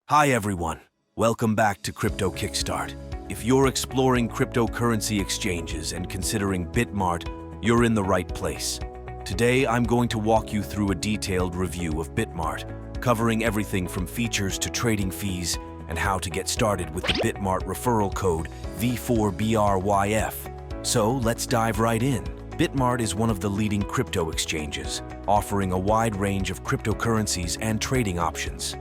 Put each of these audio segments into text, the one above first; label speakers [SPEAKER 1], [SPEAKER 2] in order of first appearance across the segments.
[SPEAKER 1] Hi everyone, welcome back to Crypto Kickstart. If you're exploring cryptocurrency exchanges and considering Bitmart, you're in the right place. Today I'm going to walk you through a detailed review of Bitmart, covering everything from features to trading fees and how to get started with the Bitmart referral code V4BRyF. So let's dive right in. Bitmart is one of the leading crypto exchanges, offering a wide range of cryptocurrencies and trading options.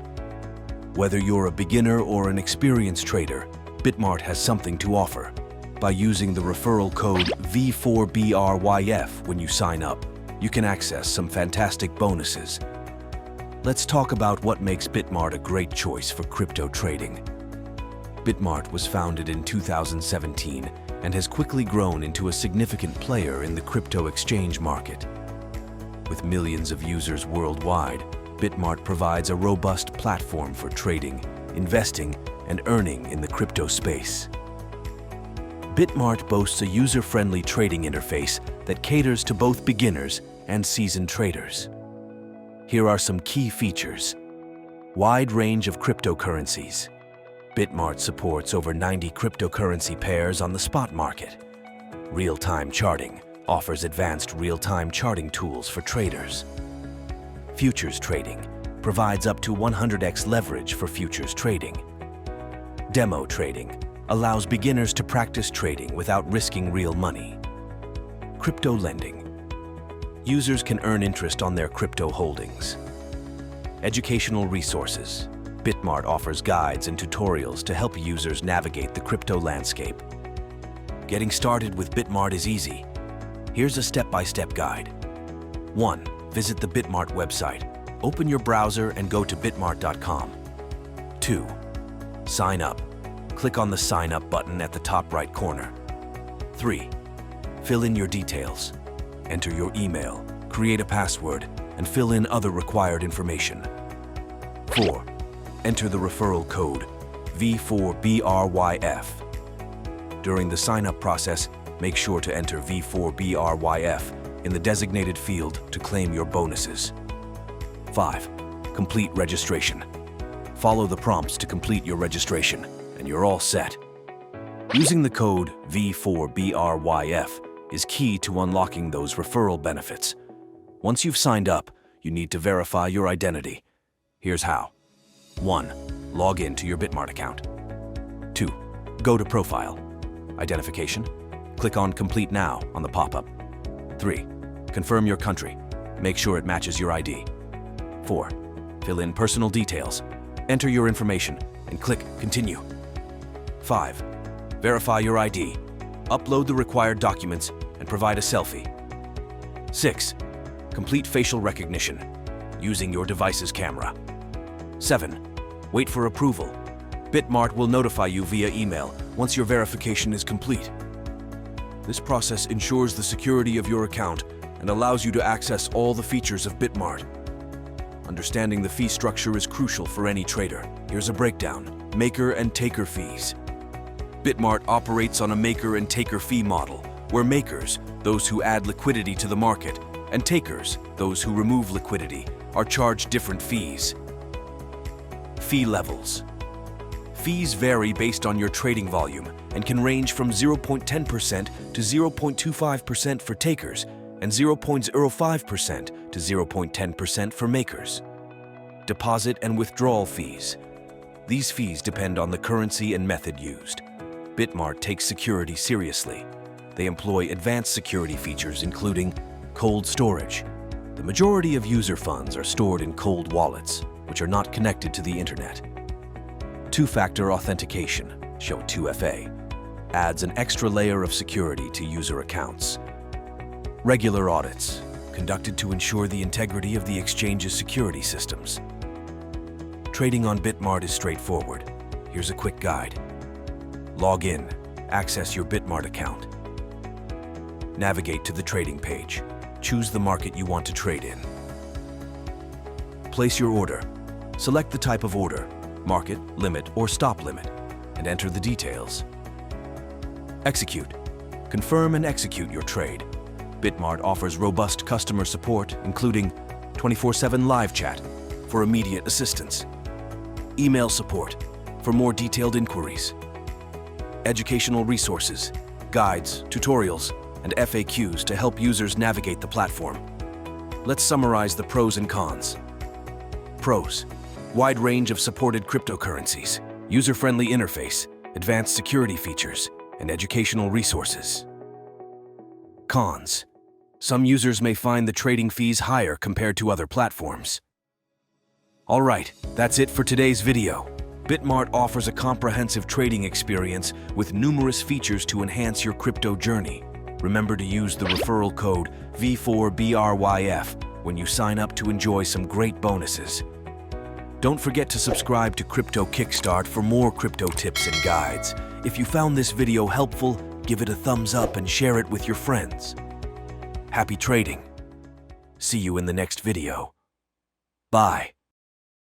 [SPEAKER 1] Whether you're a beginner or an experienced trader, Bitmart has something to offer. By using the referral code V4BRyF when you sign up, you can access some fantastic bonuses. Let's talk about what makes Bitmart a great choice for crypto trading. Bitmart was founded in 2017 and has quickly grown into a significant player in the crypto exchange market. With millions of users worldwide, Bitmart provides a robust platform for trading, investing, and earning in the crypto space. Bitmart boasts a user-friendly trading interface that caters to both beginners and seasoned traders. Here are some key features. Wide range of cryptocurrencies. Bitmart supports over 90 cryptocurrency pairs on the spot market. Real-time charting offers advanced real-time charting tools for traders. Futures trading provides up to 100x leverage for futures trading. Demo trading allows beginners to practice trading without risking real money. Crypto lending. Users can earn interest on their crypto holdings. Educational resources. Bitmart offers guides and tutorials to help users navigate the crypto landscape. Getting started with Bitmart is easy. Here's a step-by-step guide. 1. Visit the Bitmart website. Open your browser and go to bitmart.com. 2. Sign up. Click on the Sign Up button at the top right corner. 3. Fill in your details. Enter your email, create a password, and fill in other required information. 4. Enter the referral code V4BRyF. During the sign-up process, make sure to enter V4BRyF in the designated field to claim your bonuses. 5. Complete registration. Follow the prompts to complete your registration, and you're all set. Using the code V4BRyF is key to unlocking those referral benefits. Once you've signed up, you need to verify your identity. Here's how. 1. Log in to your Bitmart account. 2. Go to Profile. Identification. Click on Complete Now on the pop-up. 3. Confirm your country. Make sure it matches your ID. 4. Fill in personal details. Enter your information and click Continue. 5. Verify your ID. Upload the required documents and provide a selfie. 6. Complete facial recognition using your device's camera. 7. Wait for approval. Bitmart will notify you via email once your verification is complete. This process ensures the security of your account and allows you to access all the features of Bitmart. Understanding the fee structure is crucial for any trader. Here's a breakdown. Maker and taker fees. Bitmart operates on a maker and taker fee model, where makers, those who add liquidity to the market, and takers, those who remove liquidity, are charged different fees. Fee levels. Fees vary based on your trading volume and can range from 0.10% to 0.25% for takers and 0.05% to 0.10% for makers. Deposit and withdrawal fees. These fees depend on the currency and method used. Bitmart takes security seriously. They employ advanced security features including cold storage. The majority of user funds are stored in cold wallets, which are not connected to the internet. Two-factor authentication, SHA-2FA, adds an extra layer of security to user accounts. Regular audits, conducted to ensure the integrity of the exchange's security systems. Trading on Bitmart is straightforward. Here's a quick guide. Log in, access your Bitmart account. Navigate to the trading page. Choose the market you want to trade in. Place your order. Select the type of order, market, limit, or stop limit, and enter the details. Execute. Confirm and execute your trade. Bitmart offers robust customer support, including 24/7 live chat for immediate assistance. email support for more detailed inquiries. Educational resources, guides, tutorials, and FAQs to help users navigate the platform. Let's summarize the pros and cons. Pros: wide range of supported cryptocurrencies, user-friendly interface, advanced security features, and educational resources. Cons: some users may find the trading fees higher compared to other platforms. All right, that's it for today's video. Bitmart offers a comprehensive trading experience with numerous features to enhance your crypto journey. Remember to use the referral code V4BRyF when you sign up to enjoy some great bonuses. Don't forget to subscribe to Crypto Kickstart for more crypto tips and guides. If you found this video helpful, give it a thumbs up and share it with your friends. Happy trading. See you in the next video. Bye.